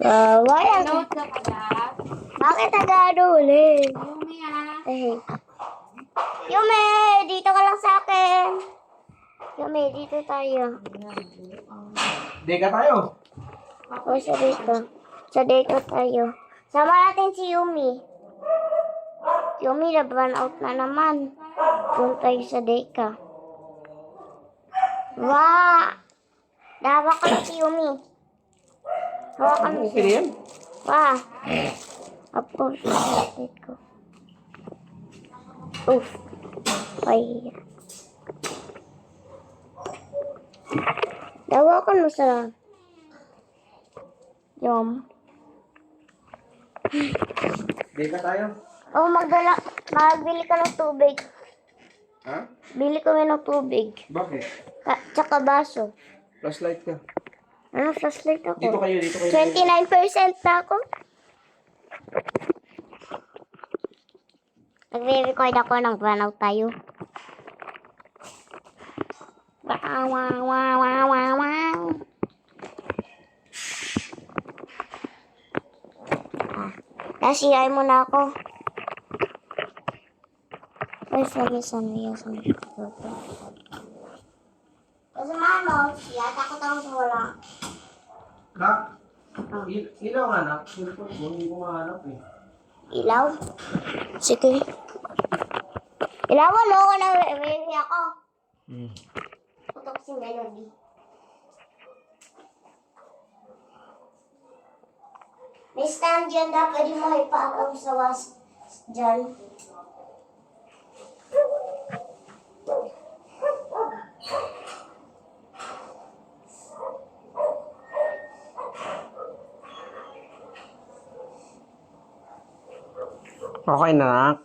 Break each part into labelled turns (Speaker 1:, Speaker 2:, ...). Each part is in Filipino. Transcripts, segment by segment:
Speaker 1: Wala.
Speaker 2: Note ka pala.
Speaker 1: Bakit nag-ano ulit?
Speaker 2: Yumi ah.
Speaker 1: Eh. Yume, dito ka lang sa akin. Yume, dito tayo.
Speaker 3: Di ka tayo.
Speaker 1: O, sa dito. Sa dito tayo. Sama natin si Yumi. Yumi, na-burn out na naman. Doon tayo sa Deka. Wah! Dawa ka na si Yumi. Hawakan mo
Speaker 3: Okay na
Speaker 1: siya.
Speaker 3: yan.
Speaker 1: Wah! Apo, isit ko. Oof. Ay. Dawakan mo sa... Yum.
Speaker 3: Di ka tayo.
Speaker 1: Oh, magbili ka ng tubig.
Speaker 3: Ha?
Speaker 1: Bili kami ng tubig.
Speaker 3: Bakit?
Speaker 1: Tsaka baso.
Speaker 3: Flashlight ka.
Speaker 1: Ano, flashlight ako?
Speaker 3: Dito kayo.
Speaker 1: 29% na ako. Nagre-record ako ng burnout tayo. Wow, wow, wow, wow, wow, wow. Kasi ay mo na ako. Ay, sorry. Kasi mano, yata ko tawag sa wala.
Speaker 3: Nak? Ilaw nga nak. Hindi ko mahanap eh.
Speaker 1: Ilaw? Sige. Ilawan mo ako na baby ako. Putok si Melody. May stand dyan na pwede mo ipakam sa was dyan.
Speaker 3: Okay na nak.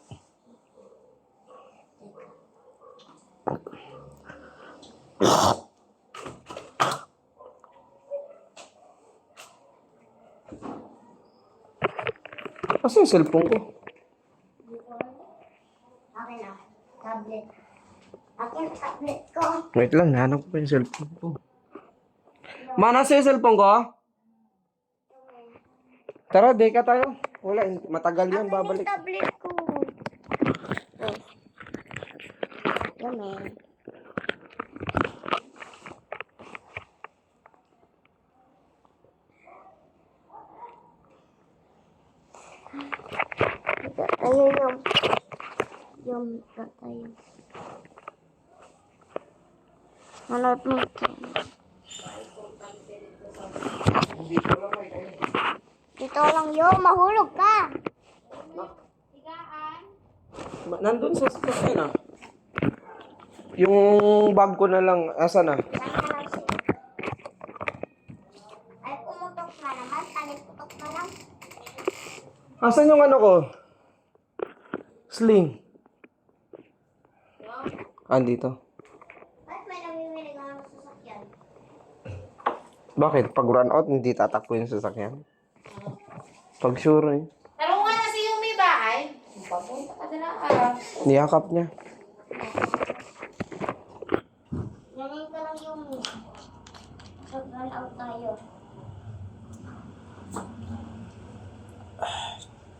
Speaker 3: Kasi yung cellphone ko.
Speaker 1: Akin na. Tablet. Akin tablet ko.
Speaker 3: Wait lang, nahanap ko pa yung cellphone ko. Ma, nasa yung cellphone ko? Tara, deka tayo. Wala, matagal yan, babalik.
Speaker 1: Yung tablet ko. Oh. Yummy. Tayo yung tayo. Manood mo ito. Dito lang yun, mahulog ka.
Speaker 3: Nandun sa sasakyan ah. Yung bag ko na lang, asa na?
Speaker 1: Saan ka lang siya? Ay, pumutok na naman. Talit putok na lang.
Speaker 3: Asan yung ano ko? Sling. Andito.
Speaker 1: Ba't may namimilig ang sasakyan?
Speaker 3: Bakit? Pag run out, hindi tatakbo yung sasakyan? Pag sure eh.
Speaker 2: Tarungan na si Yumi ba ay? Papunta ka na lang.
Speaker 3: Niyakap niya.
Speaker 1: Ganyan ka lang yung run out tayo.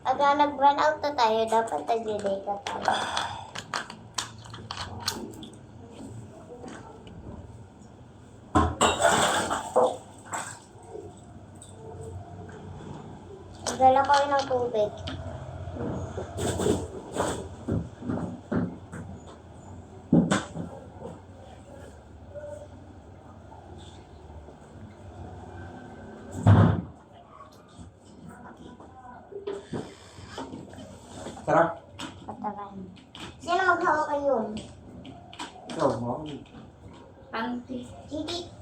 Speaker 1: Pagka nag-run out na tayo, dapat nag-delay ka tayo. Dala ko rin ng tubig.
Speaker 3: Tara.
Speaker 1: Pataran. Sino maghawak kayo?
Speaker 3: Ikaw, mo.
Speaker 2: Auntie.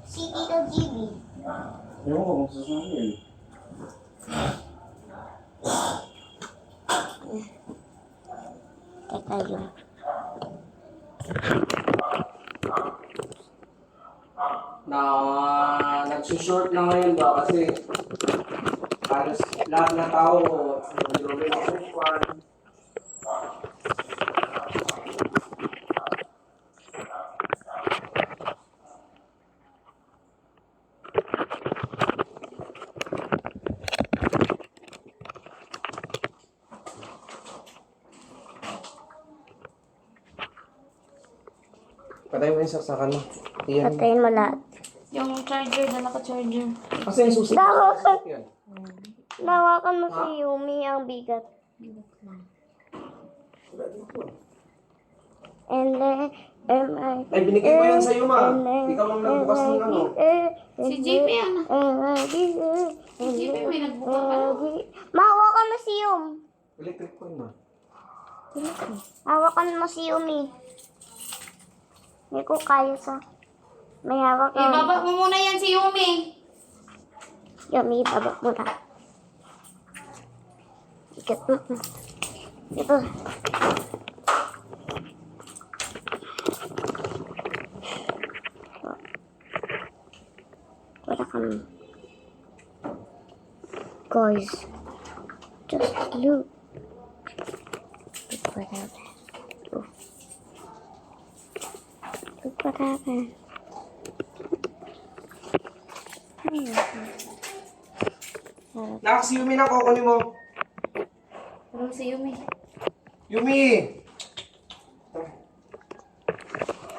Speaker 1: Si Tito GB.
Speaker 3: Yung ko kung sasabihin.
Speaker 1: Teka yun.
Speaker 3: Nagsushort na ngayon ba kasi halos lahat na tao nag-drawing ako ng kwan. natin sa ano. Yan.
Speaker 1: Patayin mo lahat.
Speaker 2: Yung charger, dala ko charger.
Speaker 3: Kasi yung susi. Yan.
Speaker 1: Nawakan mo si Yumi ang bigat. And then,
Speaker 3: Ay, binigay ko yan sa'yo, ma. Ikaw lang nagbukas ng ano.
Speaker 2: Si JP, ano? Si JP, may nagbuka ka.
Speaker 1: Mahawakan mo si Yum.
Speaker 3: Electric ko yun, ma.
Speaker 1: Hawakan mo si Yumi. Hindi ko kaya sa... May hawak ka.
Speaker 2: Ibaba mo muna yan si Yumi.
Speaker 1: Yumi, ibaba mo na. Ikat mo. Ito. Wala kami. Guys, just look. Look what happened. Oh. Look what happened.
Speaker 3: Nak, si Yumi na, kukunin mo.
Speaker 2: Ano si Yumi?
Speaker 3: Yumi!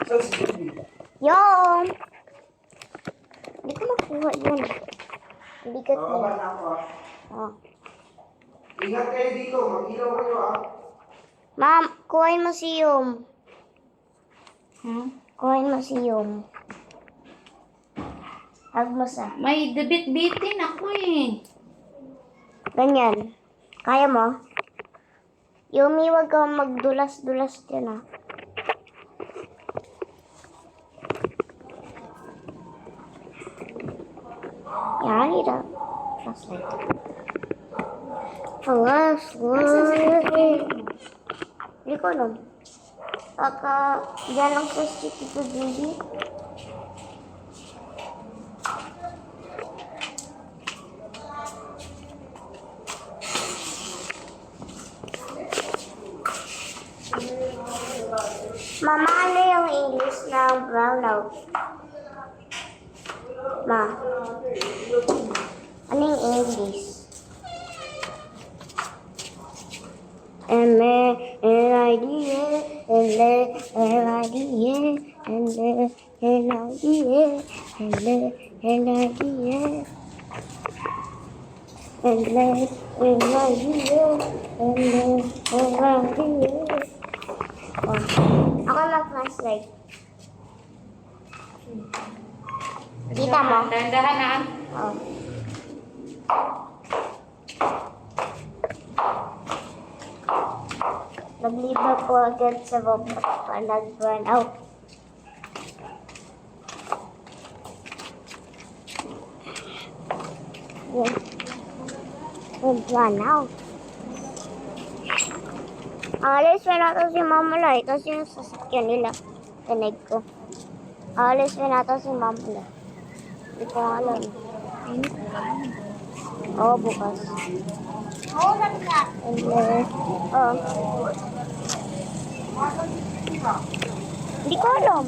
Speaker 3: Saan si Yumi?
Speaker 1: Yum! Hindi ko makuha yun. Bigat
Speaker 3: Oo,
Speaker 1: na.
Speaker 3: na ako, ah.
Speaker 1: Oh.
Speaker 3: Ingat kayo dito, mag-ilaw kayo, ah.
Speaker 1: Ma'am, kuhain mo si Yum.
Speaker 2: Hmm?
Speaker 1: Kuhain mo si Yum. Hag mo sa.
Speaker 2: May debit-bitin ako eh.
Speaker 1: Ganyan. Kaya mo? Yumi, wag kang magdulas-dulas dyan, ah. Yan, ito. Flashlight. Flashlight. Hindi ko alam. Baka, dyan lang sa City to Didi. Mama, ano yung English ng brownout? Ma. Ano yung English? M-A-N-I-D-A, M-A-N-I-D-A, M-A-N-I-D-A, M-A-N-I-D-A, M-A-N-I-D-A, M-A-N-I-D-A. Oh. Ako mag-flashlight. Kita mo?
Speaker 2: Dahan-dahan ah.
Speaker 1: Oh. Nagliba po agad sa baba pa nag-burn out. Yan. Nag-burn out. Alis pa natin si Mama Lai kasi yung sasakyan nila. Tanig ko. Alis pa natin si Mama Lai. Hindi ko alam. Oo, bukas. Oo, nagka. Oo. Hindi ko alam.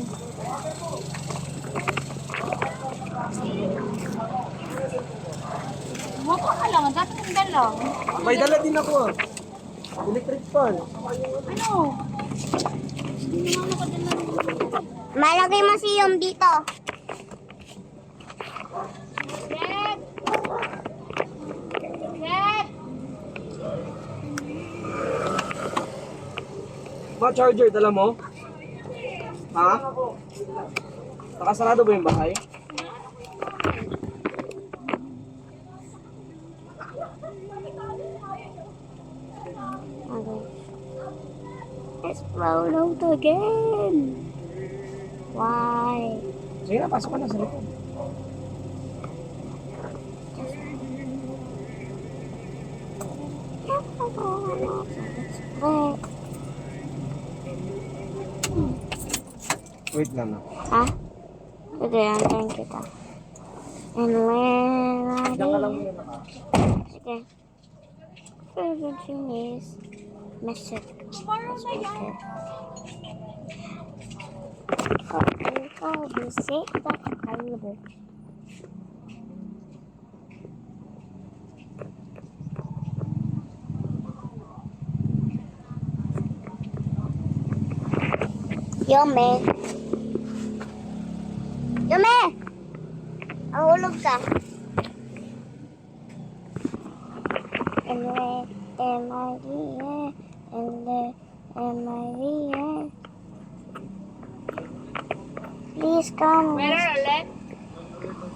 Speaker 2: Mukha ka lang, dati kong dala.
Speaker 3: May dala din ako, ah. Electric fan.
Speaker 2: Ano? Hindi naman ako dala.
Speaker 1: Malagay mo si Yum dito.
Speaker 2: Red! Red!
Speaker 3: Ma, charger, dala mo? Ha? Nakasarado ba yung bahay?
Speaker 1: Okay. Let's roll out again. Why?
Speaker 3: Sige na, pasok ka na sa likod. Wait lang na.
Speaker 1: Ha? Sige, antayin kita. And when I
Speaker 3: Diyan ka lang muna naka.
Speaker 1: Sige. Favorite thing is message. I'll be safe that available. Yo, man. Yumi! Ahulog ka. Please come.
Speaker 2: Meron ulit?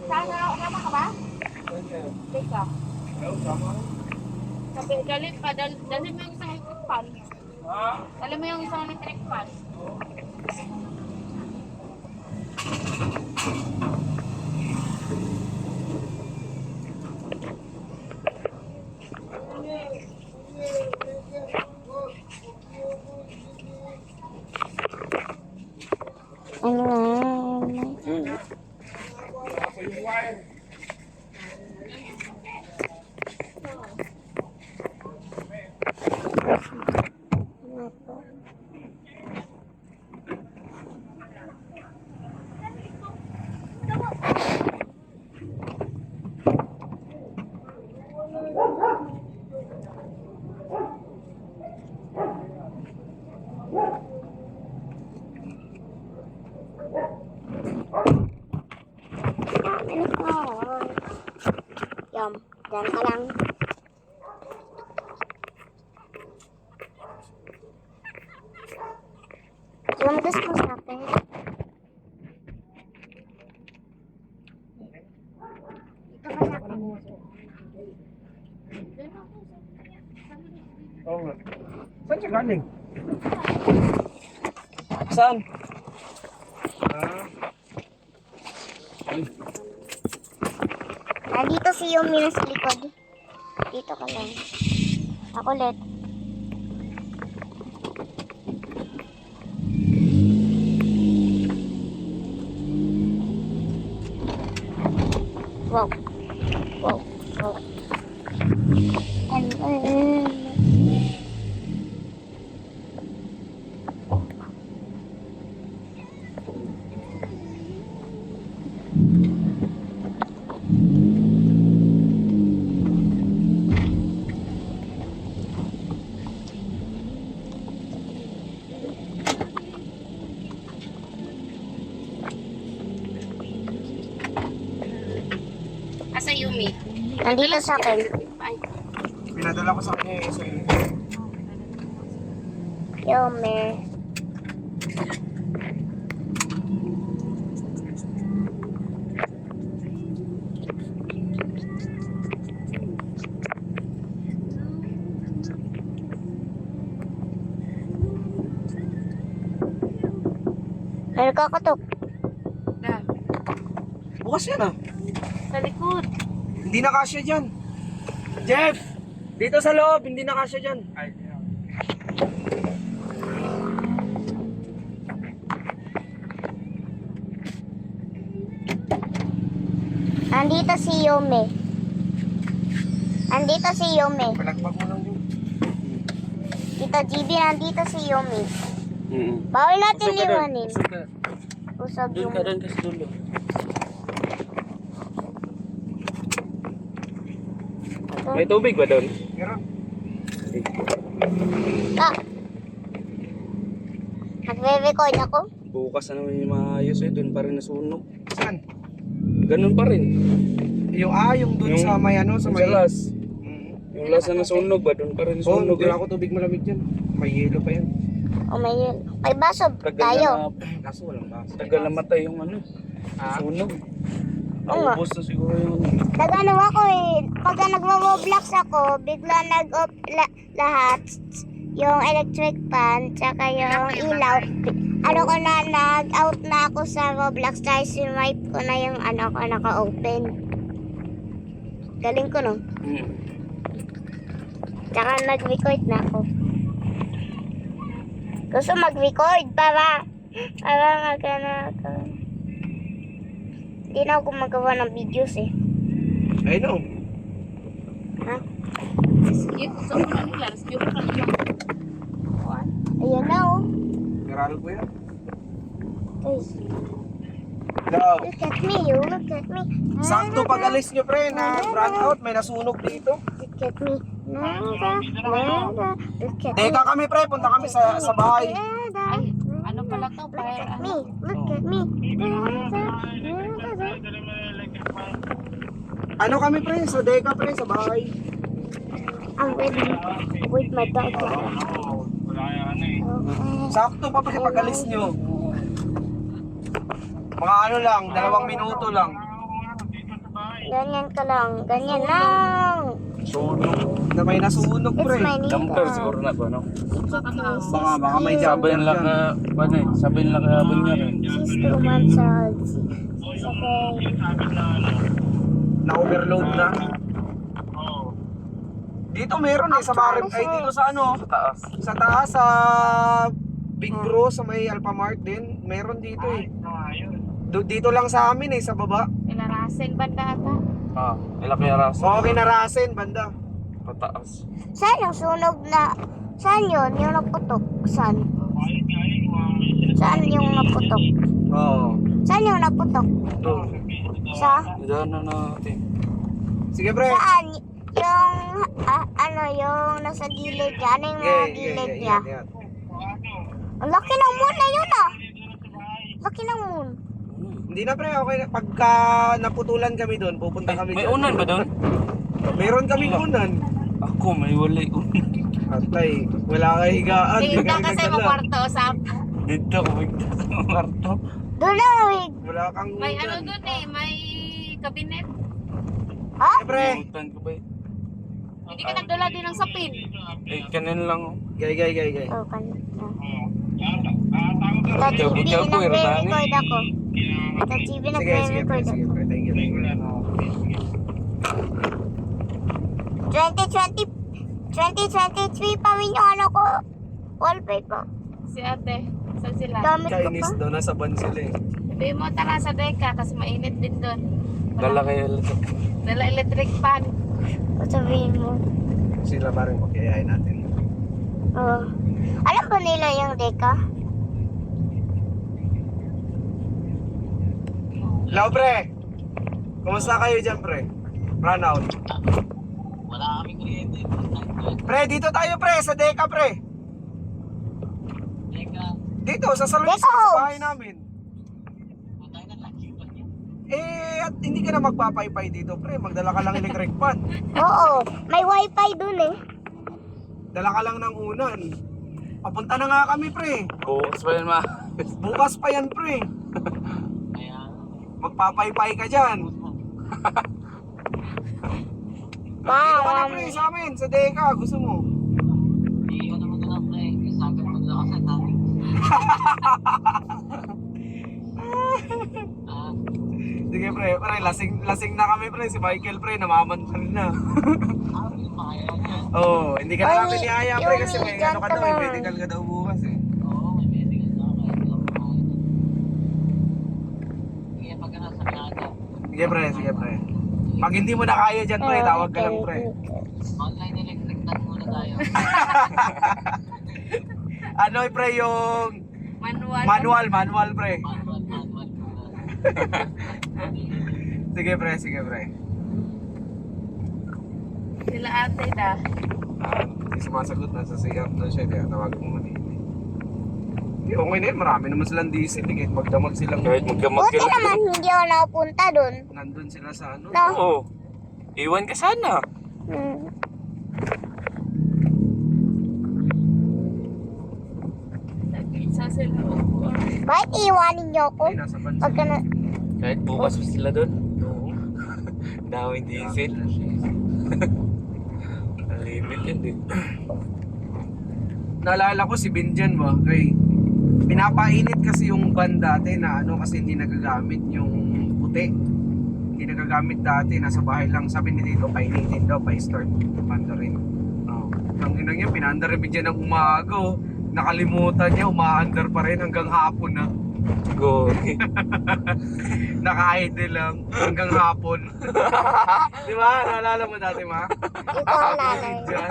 Speaker 2: Saan ka ba? Teka. Sabi, dali pa. Dali mo yung isang electric fan. Dali mo yung isang electric fan.
Speaker 1: Yum, dyan ka lang. Lumabas mo sa akin. Dito ka sa akin.
Speaker 3: Oo nga. Saan siya galing? Saan?
Speaker 1: Nandito si Yumi na sa likod. Dito ka lang. Ako ulit. Wow. Wow. Wow.
Speaker 2: Asa Yumi?
Speaker 1: Nandito sa akin.
Speaker 2: Ay.
Speaker 3: Pinadala ko sa kanya yung isa yun.
Speaker 1: Yumi. May nagkakatok.
Speaker 2: Na.
Speaker 3: Bukas yan ah.
Speaker 2: Sa likod.
Speaker 3: Hindi na kasya dyan. Jeff! Dito sa loob, hindi na kasya dyan.
Speaker 1: Nandito si Yumi. Nandito si Yumi.
Speaker 3: Palagpag mo lang yun.
Speaker 1: Tito GB, nandito si Yumi. Bawal natin liwanin. Usog yung...
Speaker 3: doon kasi dulo. May tubig ba doon? Meron.
Speaker 1: Ah! Nagre-record ako.
Speaker 4: Bukas na naman yung maayos eh, doon pa rin nasunog.
Speaker 3: Saan?
Speaker 4: Ganun pa rin.
Speaker 3: Yung doon sa may ano, sa
Speaker 4: Yung
Speaker 3: may...
Speaker 4: sa las. Yung las na nasunog ba, doon pa rin
Speaker 3: Oo,
Speaker 4: nasunog
Speaker 3: hindi ako tubig malamig dyan. May yelo pa yan.
Speaker 1: O may yun. May baso tayo.
Speaker 3: Kaso walang baso.
Speaker 4: Tagal na matay yung ano, sunog.
Speaker 1: Oo nga.
Speaker 4: Naubos na siguro yung ano.
Speaker 1: Nag-ano ako eh. Pagka nagmo-vlogs ako, bigla nag-off lahat. Yung electric fan, tsaka yung ilaw. Ano ko na, nag-out na ako sa Roblox dahil swipe ko na yung ano ko naka-open. Galing ko no? Tsaka nag-record na ako. Gusto mag-record para magana ako. Hindi na ako gumagawa ng videos eh.
Speaker 3: I know.
Speaker 1: Ha?
Speaker 2: Sige, gusto ko na nila. Sige ko na nila.
Speaker 1: Ayan na oh.
Speaker 3: Meral ko yan.
Speaker 1: Guys,
Speaker 3: Daw.
Speaker 1: look at me, you look at me.
Speaker 3: Sakto pag alis nyo pre, na brand out, may nasunog dito.
Speaker 1: Look at me. Look at me.
Speaker 3: Teka kami pre, punta kami sa bahay.
Speaker 2: Ay, ano pala to?
Speaker 1: Look
Speaker 2: Fire,
Speaker 1: at
Speaker 2: ano?
Speaker 1: me. Look at me.
Speaker 3: Ano kami pre? Sa Deka pre, sa bahay.
Speaker 1: I'm with my dog.
Speaker 3: Sakto pa pre, pag-alis nyo. Mga ano lang, 2 minuto lang.
Speaker 1: Ganyan ka lang. Ganyan lang.
Speaker 3: Na may nasunog
Speaker 1: It's
Speaker 3: pre.
Speaker 1: my name.
Speaker 4: Damper siguro na ba, no?
Speaker 3: Baka may jumper
Speaker 4: Sabihin lang
Speaker 3: dyan.
Speaker 4: na, paano eh? Sabihin lang na habang niya rin.
Speaker 1: She's 2 months old. She's okay.
Speaker 3: Na-overload na. Dito meron eh, sa Barib, ay dito sa ano,
Speaker 4: Sa taas.
Speaker 3: sa taas, sa Big Bro, sa may Alphamart din, meron dito eh. Dito lang sa amin eh, sa baba.
Speaker 2: Ilarasin banda ata.
Speaker 4: Ah, ilang kaya raso?
Speaker 3: Oo, kinarasin, banda.
Speaker 4: Pataas.
Speaker 1: Saan yung sunog na? Saan yun? Yung naputok? Saan? Saan yung naputok?
Speaker 3: Oo.
Speaker 1: Saan yung naputok?
Speaker 3: Ito.
Speaker 1: Sa?
Speaker 4: Diyan na natin.
Speaker 3: Sige pre.
Speaker 1: Saan? Yung, ano, yung nasa gilid niya. Ano yung mga gilid niya?
Speaker 3: yan.
Speaker 1: Ang laki ng moon na yun ah. Laki ng moon.
Speaker 3: Hindi na pre, okay na. Pagka naputulan kami doon, pupunta kami
Speaker 4: May
Speaker 3: dyan.
Speaker 4: unan ba doon?
Speaker 3: Meron kaming unan.
Speaker 4: Ako, may walay unan.
Speaker 3: Atay, wala ka higaan.
Speaker 2: Tingin ka kasi mo
Speaker 3: Wala
Speaker 2: kwarto, Sam.
Speaker 4: Dito ko, dito sa kwarto.
Speaker 1: Doon na, wig.
Speaker 3: kang
Speaker 2: May
Speaker 3: unan.
Speaker 2: ano dun eh, may kabinet.
Speaker 1: Ha?
Speaker 3: Eh, pre,
Speaker 4: Utan ko ba eh?
Speaker 2: Hindi ka nagdala din ng sapin.
Speaker 4: Eh, kanin lang. Oh.
Speaker 3: gay.
Speaker 1: Oh, kan.
Speaker 4: Ikaw, ikaw po,
Speaker 1: nagre-record ako. Sa TV
Speaker 3: Sige pre,
Speaker 1: nagre-record ako.
Speaker 3: sige pre. Thank you.
Speaker 1: 2023 pa rin yung ano ko. Wallpaper.
Speaker 2: Si ate, saan sila?
Speaker 1: Gamit ko
Speaker 3: Chinese
Speaker 1: pa.
Speaker 3: daw, nasa ban sila eh.
Speaker 2: Sabihin mo, tara sa deka kasi mainit din doon.
Speaker 4: Dala kayo lang.
Speaker 2: Dala electric fan.
Speaker 1: O sabihin mo.
Speaker 3: Sila pa rin magkayayain natin.
Speaker 1: Oh. Alam ba nila yung deka?
Speaker 3: Hello pre! Kumusta kayo dyan pre? Run out.
Speaker 5: Wala kaming kuryente.
Speaker 3: Pre, dito tayo pre, sa Deka pre.
Speaker 5: Teka,
Speaker 3: Dito, sa salon
Speaker 1: Deka
Speaker 3: sa
Speaker 1: Homes.
Speaker 3: bahay namin.
Speaker 5: patay na lang yung pag
Speaker 3: At hindi ka na magpapaypay dito pre, magdala ka lang electric fan.
Speaker 1: Oo. May wifi dun eh.
Speaker 3: Dala ka lang ng unan. Papunta na nga kami pre.
Speaker 4: Bukas pa yan, ma.
Speaker 3: Bukas pa yan pre.
Speaker 5: Kaya,
Speaker 3: Magpapaypay ka dyan. Dito ka na pre, sa amin, sa Deka, gusto mo.
Speaker 5: iiwan naman ko na pre. Isagad mo na kasi dati.
Speaker 3: Sige pre, lasing na kami pre, si Michael pre, namamantal na.
Speaker 5: Hindi makaya yan.
Speaker 3: Oo, hindi ka na
Speaker 1: Ay,
Speaker 3: namin niyaya pre kasi may
Speaker 1: yung
Speaker 3: ano ka daw, may
Speaker 1: gentleman.
Speaker 3: medical ka daw bukas eh.
Speaker 5: Oo, may medical na ako. Kaya hindi ako makaya. Sige, pagka nasa Canada,
Speaker 3: Sige pre. Pag hindi mo na kaya dyan pre, tawag ka lang pre.
Speaker 5: online electric tan muna tayo.
Speaker 3: Ano pre yung
Speaker 2: Manual.
Speaker 3: manual pre.
Speaker 5: Manual muna.
Speaker 3: Sige pre.
Speaker 2: Sila ate da.
Speaker 3: Hindi sumasagot, nasa siyap na siya, kaya tawag mo mali. Okay na yun, marami naman silang diesel, kahit magdamag silang
Speaker 4: Kahit magkamag
Speaker 1: Buti naman hindi ako nakapunta dun.
Speaker 3: nandun sila sa ano.
Speaker 1: No?
Speaker 4: Oo. Iwan ka sana.
Speaker 1: Hmm.
Speaker 2: Sa sila.
Speaker 1: Bakit iiwanin niyo ako?
Speaker 3: Ay, nasa bansa.
Speaker 1: Pagka na...
Speaker 4: Kahit bukas pa sila doon. Daming diesel. Ang limit yun din.
Speaker 3: Naalala ko si Binjan ba, kay pinapainit kasi yung van dati na ano kasi hindi nagagamit yung puti. Hindi nagagamit dati, nasa bahay lang. Sabi ni Tito, painitin daw, pa-start. Panda rin. Oh. Ang inang yun, pinanda rin Binjan ng umaga. Oh. Nakalimutan niya, umaandar pa rin hanggang hapon na.
Speaker 4: Go.
Speaker 3: Naka-idle lang hanggang hapon. Di ba? Naalala mo dati, ma?
Speaker 1: Ito ang nanay.
Speaker 3: Diyan.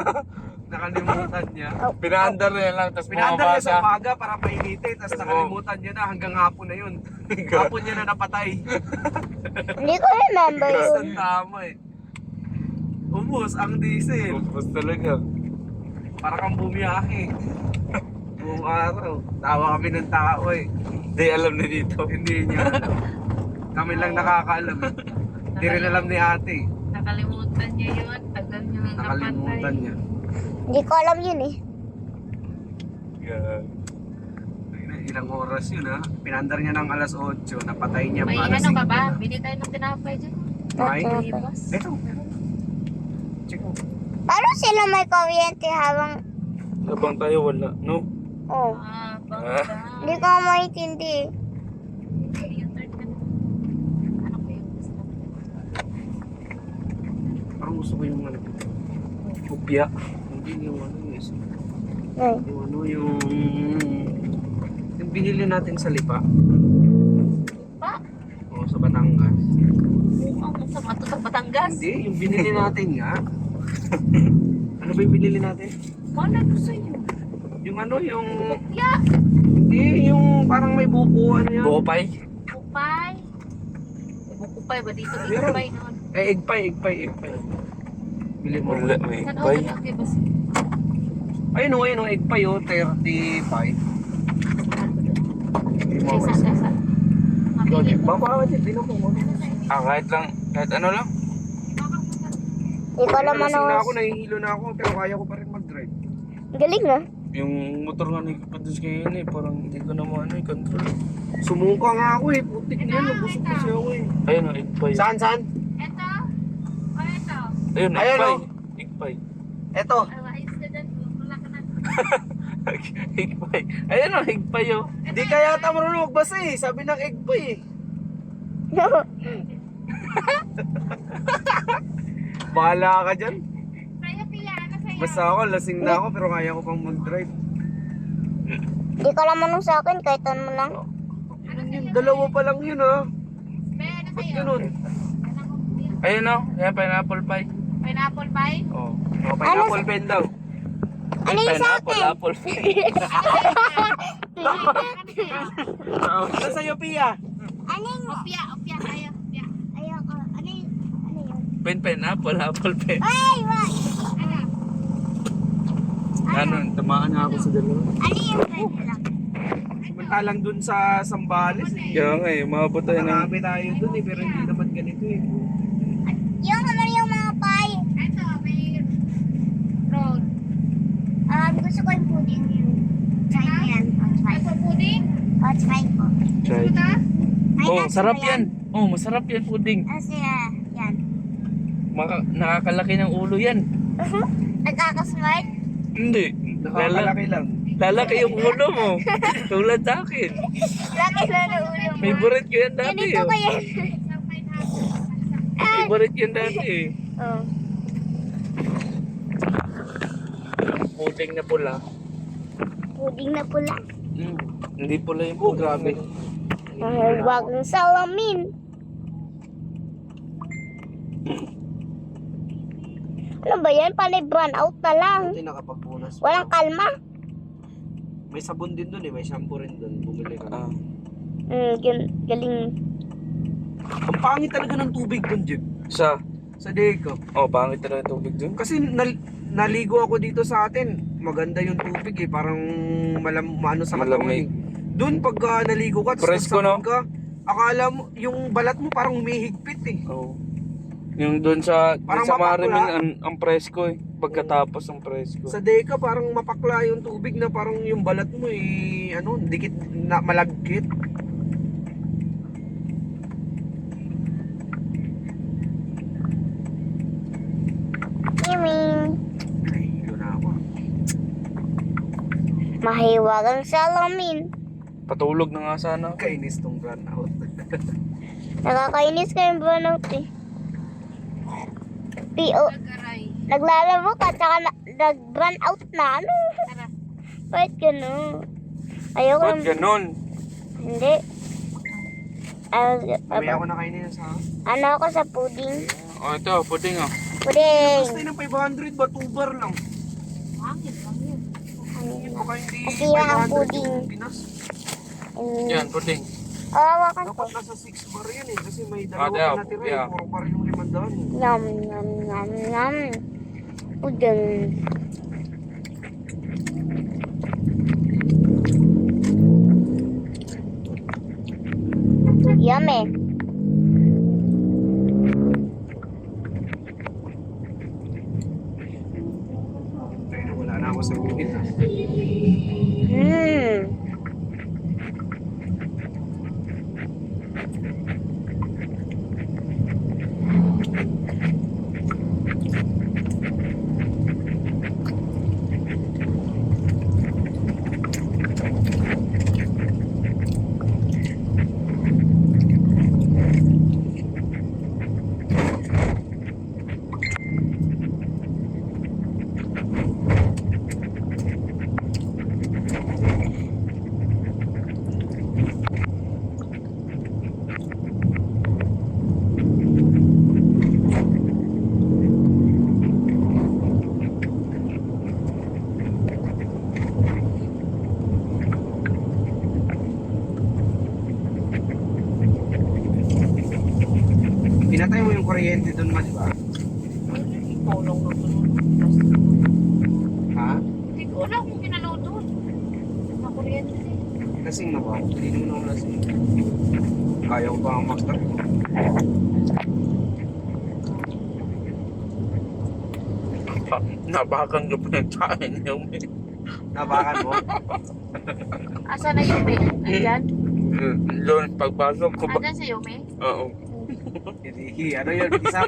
Speaker 3: Nakalimutan niya.
Speaker 4: Pinaandar na yan lang, tapos
Speaker 3: Pinandar niya sa
Speaker 4: bumabasa.
Speaker 3: umaga para painitin, tapos nakalimutan niya na hanggang hapon na yun. Hapon niya na napatay.
Speaker 1: Hindi ko remember yun.
Speaker 3: Tapos ang tama eh. Ubus ang diesel.
Speaker 4: Ubus talaga.
Speaker 3: Para kang bumiyahe. Buong araw. Tawa kami ng tao eh.
Speaker 4: Hindi alam na dito.
Speaker 3: Hindi niya alam. Kami lang nakakaalam eh. Hindi rin alam ni ate. Nakalimutan niya.
Speaker 1: Hindi ko alam yun eh.
Speaker 4: Yeah.
Speaker 3: Ilang oras yun ha? Pinandar niya ng alas 8, napatay niya
Speaker 2: May
Speaker 3: alas
Speaker 2: ano ka
Speaker 3: 5
Speaker 2: ba?
Speaker 3: na.
Speaker 2: Bili tayo ng tinapay dyan.
Speaker 3: May?
Speaker 1: Tapos,
Speaker 3: Ito. Check mo.
Speaker 1: paano sila may kuryente habang...
Speaker 4: Habang tayo wala, no?
Speaker 1: Oh,
Speaker 2: Bangga.
Speaker 1: hindi ko maintindi.
Speaker 2: Yung third ka na. Ano ko yung gusto?
Speaker 3: Parang gusto ko yung ano.
Speaker 4: Upya.
Speaker 3: Hindi yung ano yung isa.
Speaker 1: Ay,
Speaker 3: Yung ano yung binili natin sa Lipa.
Speaker 2: Pa?
Speaker 3: O sa Batangas.
Speaker 2: Mukhang sa mato sa Batangas.
Speaker 3: Hindi, yung binili natin nga. Ano ba yung binili natin?
Speaker 2: Wala ko sa iyo.
Speaker 3: Yung ano, yung...
Speaker 2: Yeah.
Speaker 3: Hindi, yung parang may buko, ano yan?
Speaker 4: Bopay.
Speaker 2: Bukupay. Bukupay ba dito?
Speaker 3: Meron.
Speaker 2: Bukupay noon.
Speaker 3: Egg pie. Bili mo.
Speaker 4: Wala, may
Speaker 2: Saan
Speaker 4: bay.
Speaker 2: ako na ba?
Speaker 3: Ayun o, egg pie o, 35. Hindi mo
Speaker 2: Kaysa
Speaker 3: ako.
Speaker 2: kaysa. Mabilit.
Speaker 3: Baka din, di na po.
Speaker 4: Kahit lang, kahit ano lang.
Speaker 1: hindi ko alam
Speaker 3: Nalasing na
Speaker 1: ano.
Speaker 3: ako, nahihilo na ako, pero kaya ko pa rin mag-drive.
Speaker 1: Galing na.
Speaker 4: Yung motor nga nagpapadus kayo yun eh, parang hindi ko na ano eh, control.
Speaker 3: Sumuka nga ako eh, putik na yan, nabusog kasi ako eh.
Speaker 4: Ayun o, igpay.
Speaker 3: Saan?
Speaker 2: Ito. O ito.
Speaker 4: Ayun,
Speaker 3: Ayun,
Speaker 4: igpay.
Speaker 3: oh.
Speaker 4: Igpay.
Speaker 3: Eto,
Speaker 2: Ayos ka dyan. Wala ka na.
Speaker 4: Igpay. Ayun o, igpay o.
Speaker 3: di kaya yata marunong magbasa eh, sabi ng egg pie eh. Bahala ka dyan.
Speaker 2: Kaya pila. Ano sa'yo?
Speaker 3: Basta ako, lasing na ako, pero kaya ko pang mag-drive.
Speaker 1: Hindi ko alam anong sa akin, kahit ano lang.
Speaker 3: Dalawa pa lang yun ah.
Speaker 2: Be, ano
Speaker 3: Ba't
Speaker 2: sa'yo?
Speaker 3: ganun?
Speaker 4: Ayun o, yan, pineapple pie.
Speaker 2: Pineapple pie?
Speaker 4: Oh.
Speaker 3: Oh, pineapple pen daw.
Speaker 1: Ano yung sa
Speaker 4: Pineapple,
Speaker 1: akin?
Speaker 4: apple pie.
Speaker 3: Ano sa'yo, Pia?
Speaker 1: Ano yung...
Speaker 2: Opya tayo. Opya.
Speaker 1: Ayoko. Ano yun?
Speaker 4: Pineapple, apple pie.
Speaker 1: Ay, wag!
Speaker 4: Ano, tamaan nga ako sa dalawa.
Speaker 1: Ano yung pwede lang?
Speaker 3: Samantalang dun sa Sambales eh.
Speaker 4: Kaya nga eh, umabot tayo ng...
Speaker 3: Marami tayo dun eh, pero hindi naman ganito eh.
Speaker 1: Yung ano yung mga pie.
Speaker 2: Ito, may road.
Speaker 1: Gusto ko yung pudding yun. Try ko yan. Try
Speaker 2: Ito pudding.
Speaker 1: Try ko.
Speaker 4: Try.
Speaker 1: Ay,
Speaker 4: Oh,
Speaker 1: nasa
Speaker 4: sarap
Speaker 1: ba
Speaker 4: yan. Oh, masarap yan, puding.
Speaker 1: Kasi yan.
Speaker 4: Nakakalaki ng ulo yan.
Speaker 1: Nagkakasmart.
Speaker 4: Hindi.
Speaker 3: Nakakalaki lang.
Speaker 4: Lalaki yung ulo mo. Tulad sa akin.
Speaker 1: Laki na na ulo mo.
Speaker 4: Favorite ko yan dati.
Speaker 1: Ganito ko yan.
Speaker 4: Favorite yan dati eh.
Speaker 1: Oh.
Speaker 4: Puding na pula.
Speaker 1: Pudding na pula.
Speaker 4: Hindi pula yung puding.
Speaker 3: Grabe.
Speaker 1: Wag ng salamin. Ano ba yan? Panay brown out na lang.
Speaker 3: Buti nakapagpunas.
Speaker 1: Walang kalma.
Speaker 3: May sabon din dun eh, may shampoo rin dun. Bumili ka.
Speaker 4: Ah.
Speaker 1: Galing.
Speaker 3: Ang pangit talaga ng tubig dun, Jib. Sa Deco.
Speaker 4: Oh, pangit talaga yung tubig dun.
Speaker 3: Kasi naligo ako dito sa atin. Maganda yung tubig eh, parang maano sa katawan
Speaker 4: Malamig.
Speaker 3: eh. Dun pag naligo ka, tapos
Speaker 4: Presko, no?
Speaker 3: nagsabon ka, akala mo, yung balat mo parang humihigpit eh.
Speaker 4: Oh. Yung doon sa
Speaker 3: Parang
Speaker 4: sa
Speaker 3: mapakla.
Speaker 4: Marimin ang presko eh. Pagkatapos ng presko.
Speaker 3: Sa Deca parang mapakla yung tubig na parang yung balat mo eh, ano, dikit na malagkit.
Speaker 1: Yummy.
Speaker 3: Nahihilo na ako.
Speaker 1: Mahiwag ang salamin.
Speaker 4: Patulog na nga sana.
Speaker 3: Kainis tong run out.
Speaker 1: Nakakainis ka yung brown out eh. P.O.
Speaker 2: Nagaray.
Speaker 1: Naglalaro ka, tsaka nag-run out na. Ano?
Speaker 2: Tara.
Speaker 1: Bakit gano'n? Ayoko.
Speaker 4: Ba't ganun?
Speaker 1: Hindi.
Speaker 3: Mamaya ako nakainin sa
Speaker 1: Ano ako sa pudding?
Speaker 4: Oh, ito, puding oh.
Speaker 1: Pudding.
Speaker 3: Basta ng 500 ba? 2 bar lang.
Speaker 2: Hangin lang yun.
Speaker 3: Baka hindi
Speaker 1: Masira ang
Speaker 3: 500
Speaker 1: pudding.
Speaker 3: yung Pinas.
Speaker 4: Yan, puding.
Speaker 1: Hawakan ko.
Speaker 3: Dapat nasa 6 bar yan eh. Kasi may
Speaker 4: Ah,
Speaker 3: dalawa
Speaker 4: yeah,
Speaker 3: pa natira
Speaker 4: yeah.
Speaker 3: eh. 4 bar yung 500 eh.
Speaker 1: Yum, yum, yum, yum. Pudding. Yummy.
Speaker 3: mo sa guhit. Pinatay mo yung kuryente doon ma, di ba?
Speaker 2: Tulong na doon.
Speaker 3: Ha?
Speaker 2: Hindi ko alam kung pinanood doon. Nakuryente.
Speaker 3: Lasing na ba? Hindi mo na ako lasing. Kaya ko pa ang mag-start.
Speaker 4: Nabakan ko pa yung kain niyo.
Speaker 3: Nabakan mo?
Speaker 2: Asa na Yume? Ayan?
Speaker 4: Doon, pagpasok ko ba?
Speaker 2: Ayan sa Yume?
Speaker 4: Oo.
Speaker 3: Hindi, ano yun? Isa?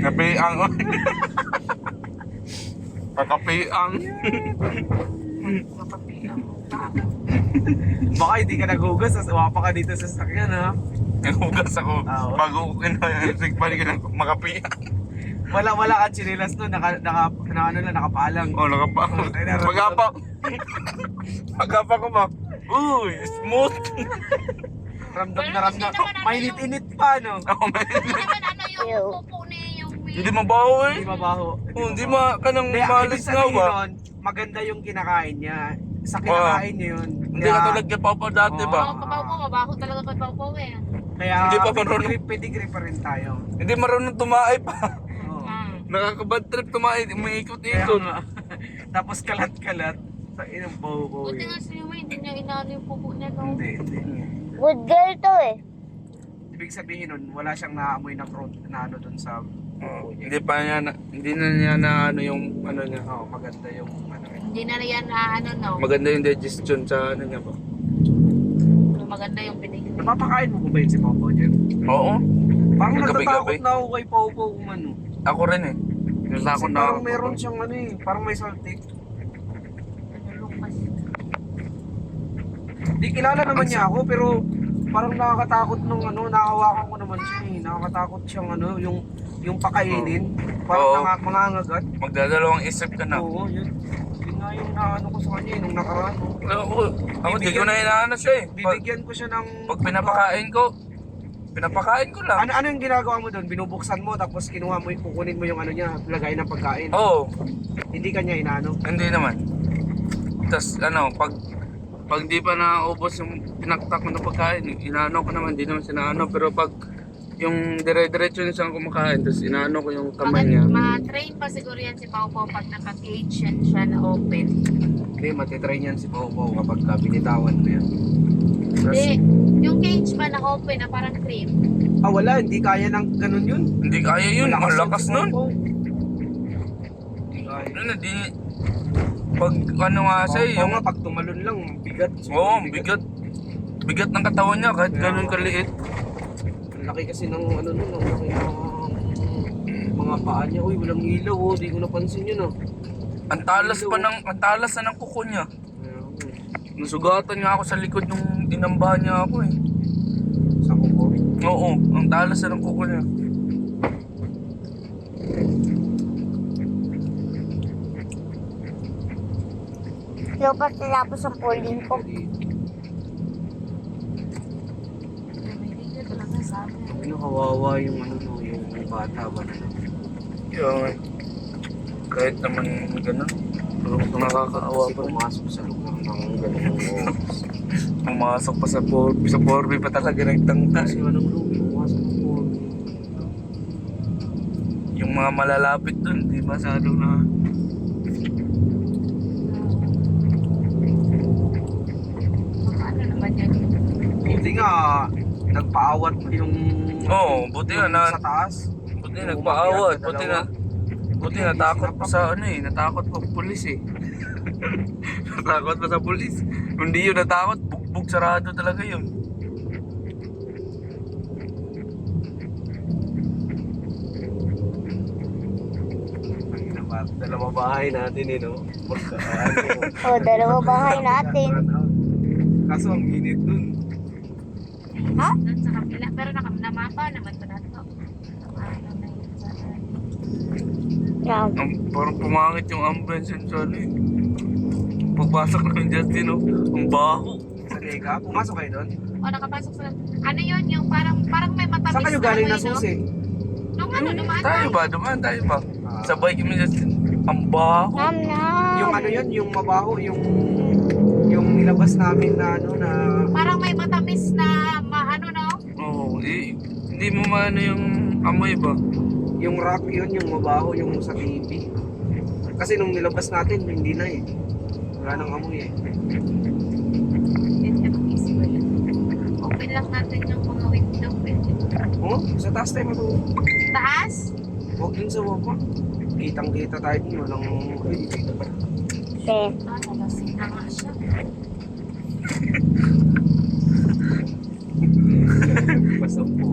Speaker 4: Kapiang. Pagkapiang.
Speaker 3: Baka hindi ka naghugas, tas umapa ka dito sa sakyan ha?
Speaker 4: Nagugas ako.
Speaker 3: Oo.
Speaker 4: Bago ko balik ka ng makapiang.
Speaker 3: Wala kang chinilas nun, nakapalang.
Speaker 4: Oh, nakapaang. Pag-apa. Pag-apa ko ba? Uy, smooth.
Speaker 3: Ramdam
Speaker 2: Pero
Speaker 3: na ramdam.
Speaker 2: hindi naman ano
Speaker 3: Mainit-init pa, no?
Speaker 4: Ako, man.
Speaker 2: Hindi naman ano
Speaker 1: Ew.
Speaker 2: yung pupo ni yung
Speaker 4: Hindi mabaho eh.
Speaker 3: Hindi mabaho.
Speaker 4: Oh, hindi ka nang
Speaker 3: Hindi,
Speaker 4: malis
Speaker 3: ibig
Speaker 4: nga
Speaker 3: sabihin
Speaker 4: ba?
Speaker 3: nun, maganda yung kinakain niya. Sa kinakain niya yun.
Speaker 4: Hindi ka tulad kay Papa dati
Speaker 3: Oo.
Speaker 4: ba?
Speaker 2: Oo, papaw po, mabaho talaga kay Pao Pao eh.
Speaker 3: Kaya
Speaker 4: Hindi pa marunong.
Speaker 3: pedigree pa rin tayo.
Speaker 4: Hindi marunong tumaay pa.
Speaker 3: Oo.
Speaker 4: Nakakabad trip tumaay,
Speaker 3: Kaya
Speaker 4: umiikot-ikot.
Speaker 3: nga. Tapos kalat-kalat. Sa inang baho
Speaker 2: Buti
Speaker 3: yun.
Speaker 2: nga si Yume, hindi niya inano yung pupo niya no.
Speaker 3: Hindi.
Speaker 1: Good girl to eh.
Speaker 3: Ibig sabihin nun, wala siyang naamoy na fruit na ano dun sa
Speaker 4: Oo, hindi na niya na ano yung ano niya.
Speaker 3: Oo, maganda yung ano eh.
Speaker 2: Hindi na yan na ano no.
Speaker 4: Maganda yung digestion sa ano niya ba?
Speaker 2: Maganda yung binigay.
Speaker 3: Napapakain mo ko ba yun si Popo dyan?
Speaker 4: Oo.
Speaker 3: Parang
Speaker 4: Gabi-gabi.
Speaker 3: natatakot na ako kay Popo kung ano.
Speaker 4: Ako rin eh.
Speaker 3: Kasi
Speaker 4: Natakot na
Speaker 3: parang
Speaker 4: ako.
Speaker 3: meron siyang ano eh, parang may saltik.
Speaker 2: Lukas.
Speaker 3: Di kilala naman niya ako pero parang nakakatakot nung ano, nakahawakan ko naman siya eh. Nakakatakot siyang ano, yung pakainin. Parang
Speaker 4: Oo.
Speaker 3: mangangagat.
Speaker 4: Magdadalawang isip ka na.
Speaker 3: Oo, yun. Yun nga yung naano ko sa kanya eh, nung nakaraan.
Speaker 4: Ako di ko na inaano siya eh.
Speaker 3: Bibigyan ko siya ng...
Speaker 4: Pag pinapakain ko lang.
Speaker 3: Ano yung ginagawa mo doon? Binubuksan mo tapos kinuha mo, kukunin mo yung ano niya, lagay ng pagkain.
Speaker 4: Oo.
Speaker 3: Hindi kanya inaano.
Speaker 4: Hindi naman. Tapos ano, pag di pa naubos yung pinaktak mo na pagkain, inaano ko naman, hindi naman sinaano. Pero pag yung dire-diretso niya siyang kumakain, tapos inaano ko yung kamay niya.
Speaker 2: Ma-train pa siguro yan si Pao Pao pag naka-cage yan siya na open.
Speaker 3: Hindi, matitry niyan si Popo kapag binitawan mo yan.
Speaker 2: Hindi, yung cage ba naka-open na parang cream?
Speaker 3: Wala, hindi kaya ng ganun yun.
Speaker 4: Hindi kaya yun, ang lakas
Speaker 3: si
Speaker 4: nun.
Speaker 3: Popo. Hindi kaya.
Speaker 4: Ano, di... Pag ano nga siya,
Speaker 3: Oo
Speaker 4: yung...
Speaker 3: nga, pag tumalon lang, bigat.
Speaker 4: Oo, bigat. Bigat ng katawan niya kahit ganun kaliit.
Speaker 3: Ang laki kasi ng ano nun, ang laki ng mga paa niya. Uy, walang ilaw oh, di ko napansin yun oh.
Speaker 4: Ang talas na ng kuko niya. Nasugatan nga ako sa likod nung inambahan niya ako eh.
Speaker 3: Sa kuko.
Speaker 4: Oo, ang talas na ng kuko niya.
Speaker 1: Lupas tinapos ang polling ko.
Speaker 2: May video talaga sa amin.
Speaker 3: Ano, kawawa yung ano no, yung bata ba na.
Speaker 4: Yun. Kahit naman gano'n. Pero nakakaawa
Speaker 3: Kasi
Speaker 4: pa rin.
Speaker 3: pumasok sa loob ng ganung oras.
Speaker 4: Pumasok pa sa 4B pa talaga nagtangta.
Speaker 3: Kasi anong loob, pumasok ng pool.
Speaker 4: Yung mga malalapit dun, di masyado na...
Speaker 2: Ano naman yan?
Speaker 3: Buti nga, nagpaawat yung...
Speaker 4: Oo, buti nga
Speaker 3: yung
Speaker 4: na...
Speaker 3: sa taas.
Speaker 4: Buti nagpaawat, buti na... Buti natakot pa sa ano eh, natakot pa pulis eh. Natakot pa sa pulis. Hindi yun natakot, bugbog sarado talaga yun.
Speaker 3: Dalawa bahay natin eh, no?
Speaker 1: O, dalawa bahay natin.
Speaker 3: Kaso ang init dun.
Speaker 1: Ha?
Speaker 2: Doon sa kapila. Pero namapa naman ko na ito.
Speaker 1: Yan.
Speaker 4: Parang pumangit yung ambience yun sa ano eh. Pagpasok ng Justin, no? Ang baho.
Speaker 3: Sa Teka, pumasok kayo doon?
Speaker 2: O, nakapasok sa... Ano yun? Yung parang may matamis
Speaker 3: Saan kayo galing na
Speaker 2: amoy, no?
Speaker 3: susi?
Speaker 2: Nung ano, dumaan
Speaker 4: Tayo ba? Dumaan tayo ba? Sabay kami Justin. Ang baho.
Speaker 1: Nam nam.
Speaker 3: Yung ano yun, yung mabaho, yung nilabas namin na ano na...
Speaker 2: Parang may matamis na ano, no?
Speaker 4: Oo, hindi mo maano yung amoy ba?
Speaker 3: Yung rock yun, yung mabaho, yung sa TV. Kasi nung nilabas natin, hindi na eh. Wala nang amoy eh.
Speaker 2: Pwede mag-isip ko yun. Open lang natin yung mga window. Pwede.
Speaker 3: Oh, sa taas tayo matulog.
Speaker 2: Taas?
Speaker 3: Huwag dun sa baba. Kitang-kita tayo dun, walang...
Speaker 1: Te.
Speaker 2: Nalasing na nga siya.
Speaker 3: Basta po.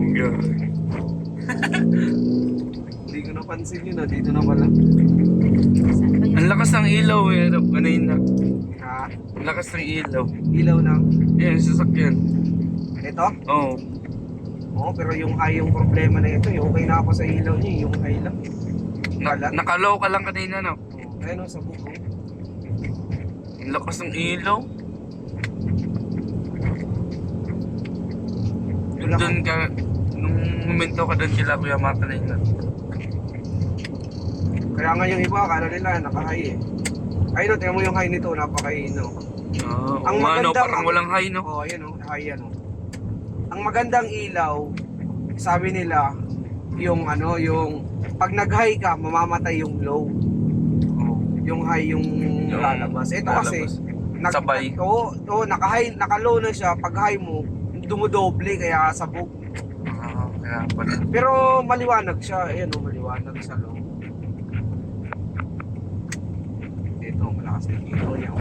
Speaker 3: Hindi ko napansin yun, dito na pala.
Speaker 2: Saan ba yun?
Speaker 4: Ang lakas ng ilaw eh. Ano yun na?
Speaker 3: Ha?
Speaker 4: Ang lakas ng ilaw.
Speaker 3: Ilaw na.
Speaker 4: Yan, yung sasakyan.
Speaker 3: Ito?
Speaker 4: Oo.
Speaker 3: Oo, pero yung high yung problema na ito, okay na ako sa ilaw niya, yung high lang. Kalat.
Speaker 4: Nakalow ka lang kanina, no?
Speaker 3: Ayun o, sa buko.
Speaker 4: Ang lakas ng ilaw.
Speaker 3: Wala ka.
Speaker 4: Doon ka, nung momento ka doon kila Kuya Mata na yun.
Speaker 3: Kaya nga yung iba, akala nila naka-high eh. Ayun o, tingnan mo yung high nito, napaka-high no.
Speaker 4: Ang ano, parang walang high, no?
Speaker 3: Oo, ayun o, high yan o. Ang magandang ilaw, sabi nila, yung ano, yung pag nag-high ka, mamamatay yung low. Yung high yung lalabas. Ito kasi,
Speaker 4: lalabas. Sabay.
Speaker 3: Oo, naka-high, naka-low na siya. Pag high mo, dumodoble kaya sabog.
Speaker 4: Kaya pala.
Speaker 3: Pero maliwanag siya. Ayan o, maliwanag sa loob. Ito, malakas na ilaw niya.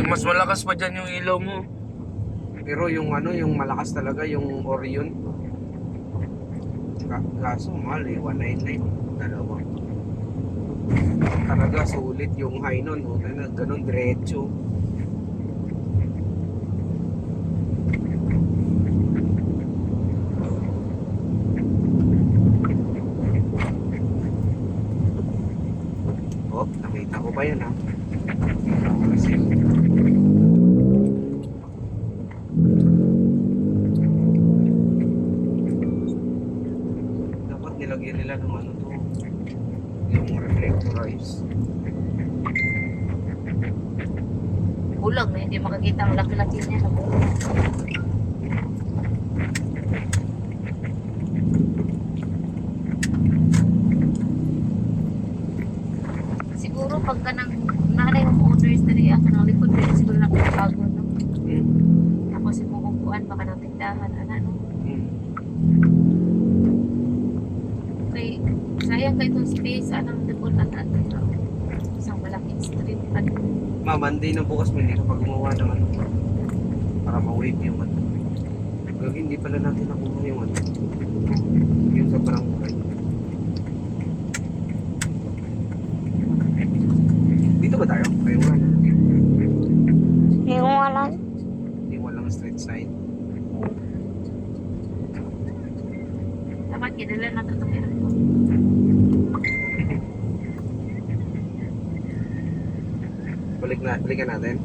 Speaker 4: Mas malakas pa dyan yung ilaw mo.
Speaker 3: Pero yung ano, yung malakas talaga, yung Orion. Kaso mahal eh, 199. Dalawa. Talaga sulit yung high nun. Ganun diretso. Oh, nakita ko pa yan ha. Kasi dapat nilagyan nila ng ano to, yung reflectorize.
Speaker 2: Bulag na hindi makakita ang laki-laki niya. Siguro pagka nanay yung owners na rin ako ng likod, siguro nakapagbago, no? Ako si pupupuan baka ng tindahan, ano? Okay, sayang ka itong space, anong depotan natin, no? Isang malaking street, ano?
Speaker 3: Monday na bukas mo, hindi ka pa gumawa ng ano para ma-wave yung ano. Gagawin, hindi pala natin nakuha yung ano, yung sa barangay. Dito ba tayo? Kayo nga.
Speaker 1: Hindi ko alam.
Speaker 3: Hindi walang street sign.
Speaker 2: Dapat kinala na itong meron ko.
Speaker 3: Balikan natin.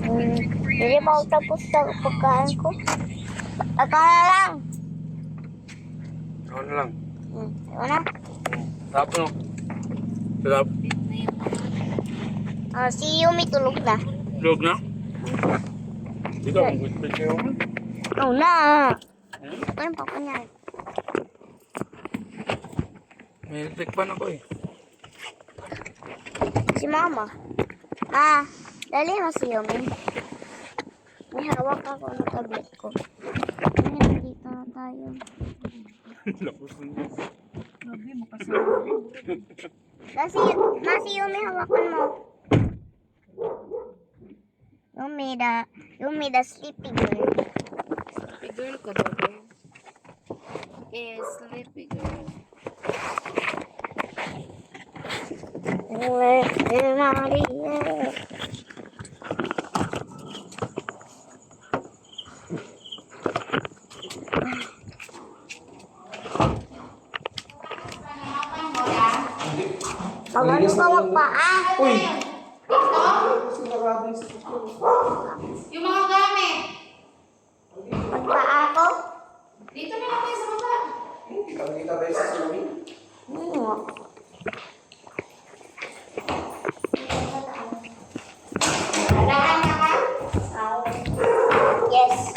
Speaker 1: Hindi pa ako tapos sa pagkain ko. Akala lang.
Speaker 4: Ano lang.
Speaker 1: Ano?
Speaker 4: Sarap, no? Sarap.
Speaker 1: Si Yumi tulog na.
Speaker 4: Log na? Ikaw, ang gusto kayo mo?
Speaker 1: Oo na. Ano pa ko niyan?
Speaker 4: May electric pan ako eh.
Speaker 1: Si Mama. Dali mo si Yumi. May hawak ako ng tablet ko. Ay, dito na tayo.
Speaker 2: Grabe, makasama.
Speaker 1: Masi, Yumi, hawakan mo. Yumi, the sleepy girl.
Speaker 2: Sleepy girl ka daw. Yes, sleepy girl.
Speaker 1: Maria. Pagano ka magpaa?
Speaker 3: Uy!
Speaker 6: Yung mga gamit.
Speaker 1: Magpaa ako?
Speaker 6: Dito na lang kayo sa baba.
Speaker 3: Kita ba sa salamin?
Speaker 1: Dahan na ka? Yes.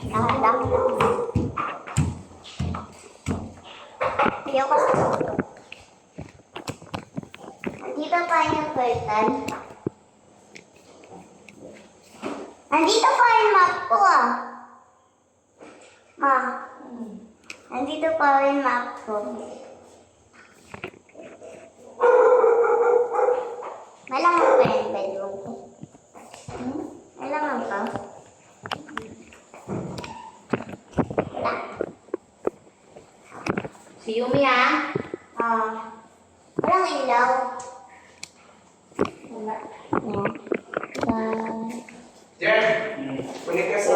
Speaker 1: Dahan lang. Ayaw ko sa photo. Nandito pa yung curtain. Nandito pa yung map ko ah. Ma. Nandito pa yung map ko. Malamang pa yung bedroom ko. Malamang pa. Wala.
Speaker 6: Si Yumi ha.
Speaker 1: Walang ilaw. Wala. No.
Speaker 3: Jer! Kunin ka sa...